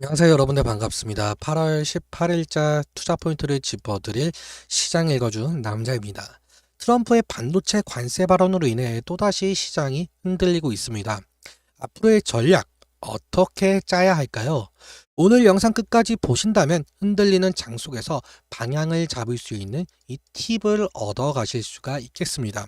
안녕하세요 여러분들 반갑습니다. 8월 18일자 투자 포인트를 짚어드릴 시장 읽어준 남자입니다. 트럼프의 반도체 관세 발언으로 인해 또다시 시장이 흔들리고 있습니다. 앞으로의 전략 어떻게 짜야 할까요? 오늘 영상 끝까지 보신다면 흔들리는 장 속에서 방향을 잡을 수 있는 이 팁을 얻어 가실 수가 있겠습니다.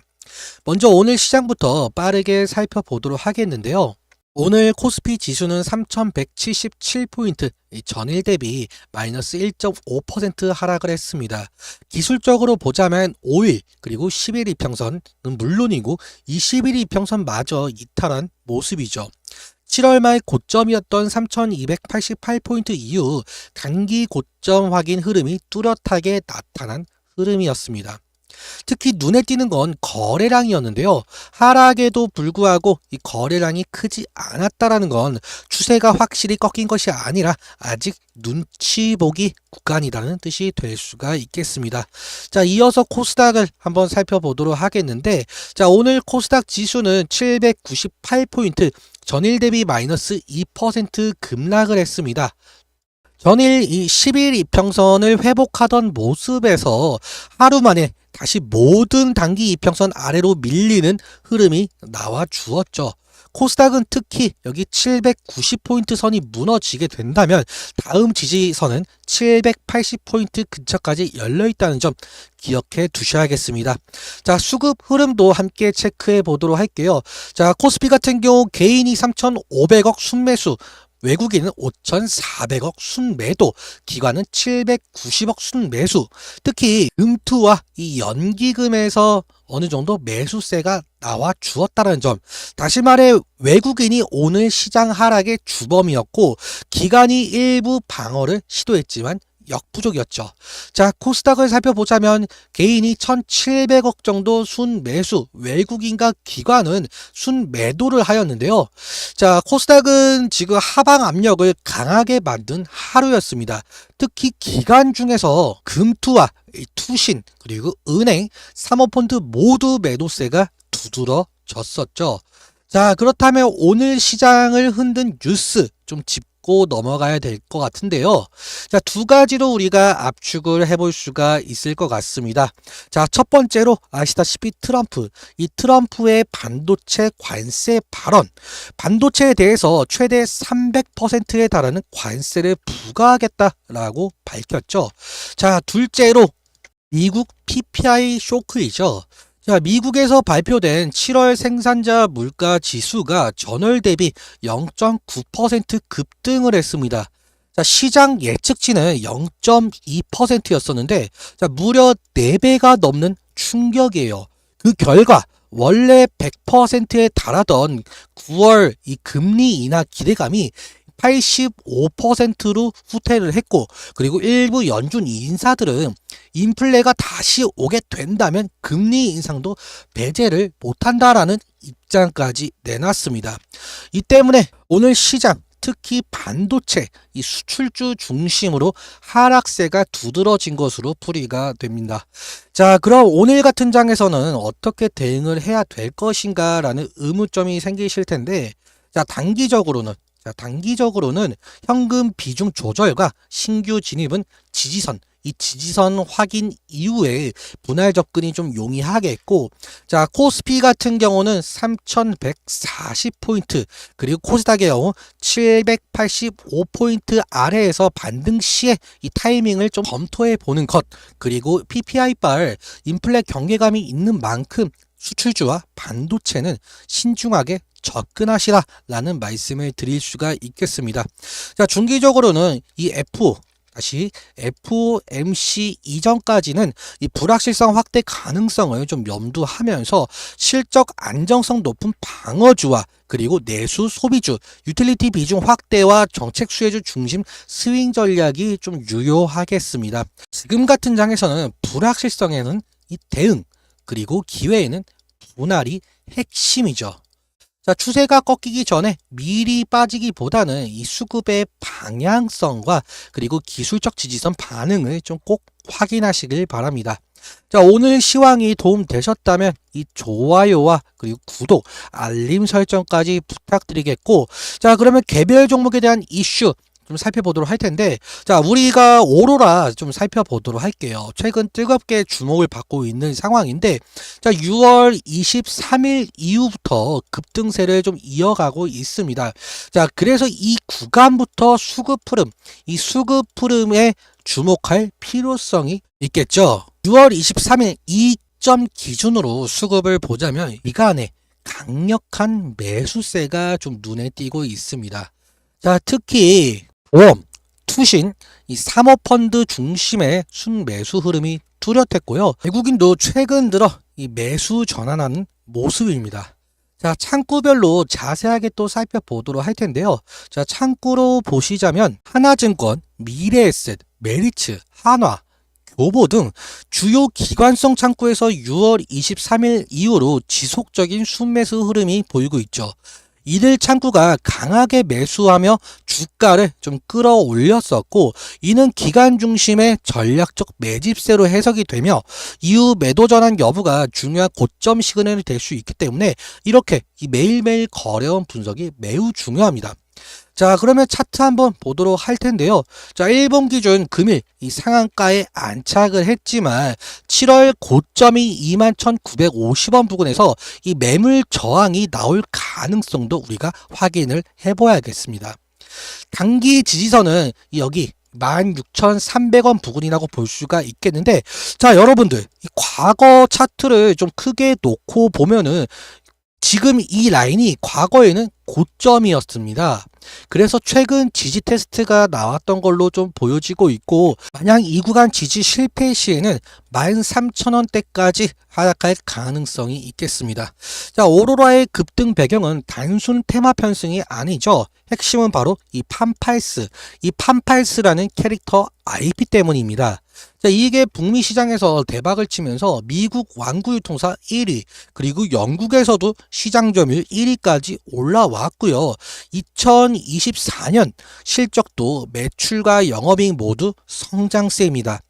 먼저 오늘 시장부터 빠르게 살펴보도록 하겠는데요. 오늘 코스피 지수는 3177포인트, 전일 대비 마이너스 1.5% 하락을 했습니다. 기술적으로 보자면 5일 그리고 10일 이평선은 물론이고 21일 이평선마저 이탈한 모습이죠. 7월 말 고점이었던 3288포인트 이후 단기 고점 확인 흐름이 뚜렷하게 나타난 흐름이었습니다. 특히 눈에 띄는 건 거래량이었는데요. 하락에도 불구하고 이 거래량이 크지 않았다라는 건 추세가 확실히 꺾인 것이 아니라 아직 눈치 보기 구간이라는 뜻이 될 수가 있겠습니다. 자, 이어서 코스닥을 한번 살펴보도록 하겠는데, 자, 오늘 코스닥 지수는 798포인트, 전일 대비 마이너스 2% 급락을 했습니다. 전일 이 10일 이평선을 회복하던 모습에서 하루 만에 다시 모든 단기 이평선 아래로 밀리는 흐름이 나와 주었죠. 코스닥은 특히 여기 790포인트 선이 무너지게 된다면 다음 지지선은 780포인트 근처까지 열려 있다는 점 기억해 두셔야겠습니다. 자, 수급 흐름도 함께 체크해 보도록 할게요. 자, 코스피 같은 경우 개인이 3,500억 순매수, 외국인은 5,400억 순매도, 기관은 790억 순매수. 특히 금투와 이 연기금에서 어느 정도 매수세가 나와 주었다는 점. 다시 말해 외국인이 오늘 시장 하락의 주범이었고 기관이 일부 방어를 시도했지만 역부족이었죠. 자, 코스닥을 살펴보자면 개인이 1,700억 정도 순매수, 외국인과 기관은 순매도를 하였는데요. 자, 코스닥은 지금 하방 압력을 강하게 만든 하루였습니다. 특히 기관 중에서 금투와 투신 그리고 은행, 사모펀드 모두 매도세가 두드러졌었죠. 자, 그렇다면 오늘 시장을 흔든 뉴스 좀 짚고 넘어가야 될 것 같은데요. 자, 두 가지로 우리가 압축을 해볼 수가 있을 것 같습니다. 자, 첫 번째로 아시다시피 이 트럼프의 반도체 관세 발언, 반도체에 대해서 최대 300%에 달하는 관세를 부과하겠다라고 밝혔죠. 자, 둘째로 미국 PPI 쇼크이죠. 자, 미국에서 발표된 7월 생산자 물가 지수가 전월 대비 0.9% 급등을 했습니다. 자, 시장 예측치는 0.2%였었는데, 자, 무려 4배가 넘는 충격이에요. 그 결과, 원래 100%에 달하던 9월 이 금리 인하 기대감이 85%로 후퇴를 했고, 그리고 일부 연준 인사들은 인플레가 다시 오게 된다면 금리 인상도 배제를 못한다라는 입장까지 내놨습니다. 이 때문에 오늘 시장, 특히 반도체, 이 수출주 중심으로 하락세가 두드러진 것으로 풀이가 됩니다. 자, 그럼 오늘 같은 장에서는 어떻게 대응을 해야 될 것인가라는 의문점이 생기실 텐데, 단기적으로는 현금 비중 조절과 신규 진입은 이 지지선 확인 이후에 분할 접근이 좀 용이하겠고, 자, 코스피 같은 경우는 3140포인트, 그리고 코스닥의 경우 785포인트 아래에서 반등 시에 이 타이밍을 좀 검토해 보는 것, 그리고 PPI 인플레 경계감이 있는 만큼 수출주와 반도체는 신중하게 접근하시라라는 말씀을 드릴 수가 있겠습니다. 자, 중기적으로는 이 FOMC 이전까지는 이 불확실성 확대 가능성을 좀 염두하면서 실적 안정성 높은 방어주와 그리고 내수 소비주, 유틸리티 비중 확대와 정책 수혜주 중심 스윙 전략이 좀 유효하겠습니다. 지금 같은 장에서는 불확실성에는 이 대응, 그리고 기회에는 분할이 핵심이죠. 자, 추세가 꺾이기 전에 미리 빠지기보다는 이 수급의 방향성과 그리고 기술적 지지선 반응을 좀 꼭 확인하시길 바랍니다. 자, 오늘 시황이 도움되셨다면 이 좋아요와 그리고 구독, 알림 설정까지 부탁드리겠고, 자, 그러면 개별 종목에 대한 이슈 좀 살펴보도록 할 텐데, 자, 우리가 오로라 좀 살펴보도록 할게요. 최근 뜨겁게 주목을 받고 있는 상황인데, 자, 6월 23일 이후부터 급등세를 좀 이어가고 있습니다. 자, 그래서 이 구간부터 수급 흐름, 이 수급 흐름에 주목할 필요성이 있겠죠. 6월 23일 이점 기준으로 수급을 보자면 이간에 강력한 매수세가 좀 눈에 띄고 있습니다. 자, 특히 보험, 투신, 이 사모펀드 중심의 순매수 흐름이 뚜렷했고요. 외국인도 최근 들어 이 매수 전환하는 모습입니다. 자, 창구별로 자세하게 또 살펴보도록 할 텐데요. 자, 창구로 보시자면 하나증권, 미래에셋, 메리츠, 한화, 교보 등 주요 기관성 창구에서 6월 23일 이후로 지속적인 순매수 흐름이 보이고 있죠. 이들 창구가 강하게 매수하며 주가를 좀 끌어올렸었고, 이는 기관 중심의 전략적 매집세로 해석이 되며 이후 매도 전환 여부가 중요한 고점 시그널이 될 수 있기 때문에 이렇게 이 매일매일 거래원 분석이 매우 중요합니다. 자, 그러면 차트 한번 보도록 할 텐데요. 자, 일본 기준 금일 이 상한가에 안착을 했지만 7월 고점이 21,950원 부근에서 이 매물 저항이 나올 가능성도 우리가 확인을 해봐야겠습니다. 단기 지지선은 여기 16,300원 부근이라고 볼 수가 있겠는데, 자, 여러분들 이 과거 차트를 좀 크게 놓고 보면은 지금 이 라인이 과거에는 고점이었습니다. 그래서 최근 지지 테스트가 나왔던 걸로 좀 보여지고 있고, 만약 이 구간 지지 실패 시에는 13,000원대까지 하락할 가능성이 있겠습니다. 자, 오로라의 급등 배경은 단순 테마 편승이 아니죠. 핵심은 바로 이 판팔스라는 캐릭터 IP 때문입니다. 자, 이게 북미 시장에서 대박을 치면서 미국 완구유통사 1위, 그리고 영국에서도 시장 점유율 1위까지 올라왔고요. 2024년 실적도 매출과 영업이익 모두 성장세입니다.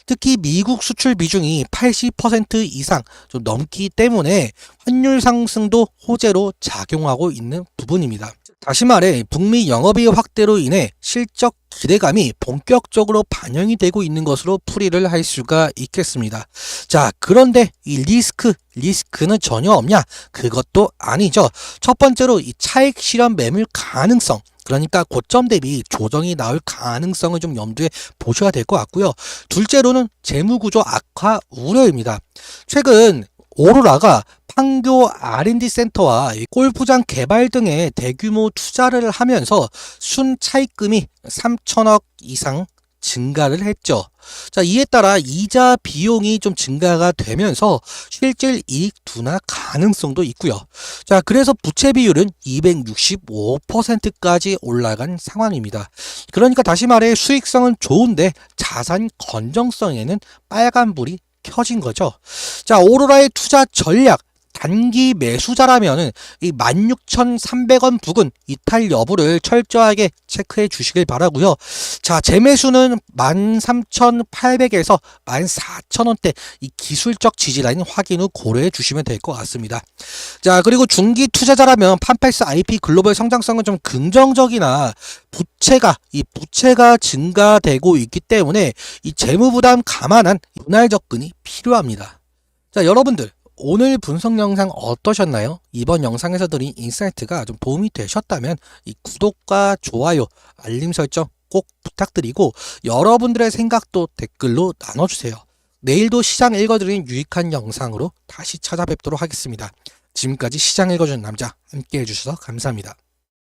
특히 미국 수출 비중이 80% 이상 좀 넘기 때문에 환율 상승도 호재로 작용하고 있는 부분입니다. 다시 말해 북미 영업이익 확대로 인해 실적 기대감이 본격적으로 반영이 되고 있는 것으로 풀이를 할 수가 있겠습니다. 자, 그런데 이 리스크는 전혀 없냐? 그것도 아니죠. 첫 번째로 이 차익 실현 매물 가능성, 그러니까 고점 대비 조정이 나올 가능성을 좀 염두에 보셔야 될 것 같고요. 둘째로는 재무구조 악화 우려입니다. 최근 오로라가 판교 R&D 센터와 골프장 개발 등에 대규모 투자를 하면서 순차입금이 3천억 이상 증가를 했죠. 자, 이에 따라 이자 비용이 좀 증가가 되면서 실질 이익 둔화 가능성도 있고요. 자, 그래서 부채 비율은 265%까지 올라간 상황입니다. 그러니까 다시 말해 수익성은 좋은데 자산 건정성에는 빨간불이 켜진 거죠. 자, 오로라의 투자 전략, 단기 매수자라면은 이 16,300원 부근 이탈 여부를 철저하게 체크해 주시길 바라고요. 자, 재매수는 13,800에서 14,000원대 이 기술적 지지라인 확인 후 고려해 주시면 될 것 같습니다. 자, 그리고 중기 투자자라면 판팔스 IP 글로벌 성장성은 좀 긍정적이나 부채가 증가되고 있기 때문에 이 재무 부담 감안한 분할 접근이 필요합니다. 자, 여러분들 오늘 분석 영상 어떠셨나요? 이번 영상에서 드린 인사이트가 좀 도움이 되셨다면 이 구독과 좋아요, 알림 설정 꼭 부탁드리고 여러분들의 생각도 댓글로 나눠주세요. 내일도 시장 읽어드리는 유익한 영상으로 다시 찾아뵙도록 하겠습니다. 지금까지 시장 읽어주는 남자 함께 해주셔서 감사합니다.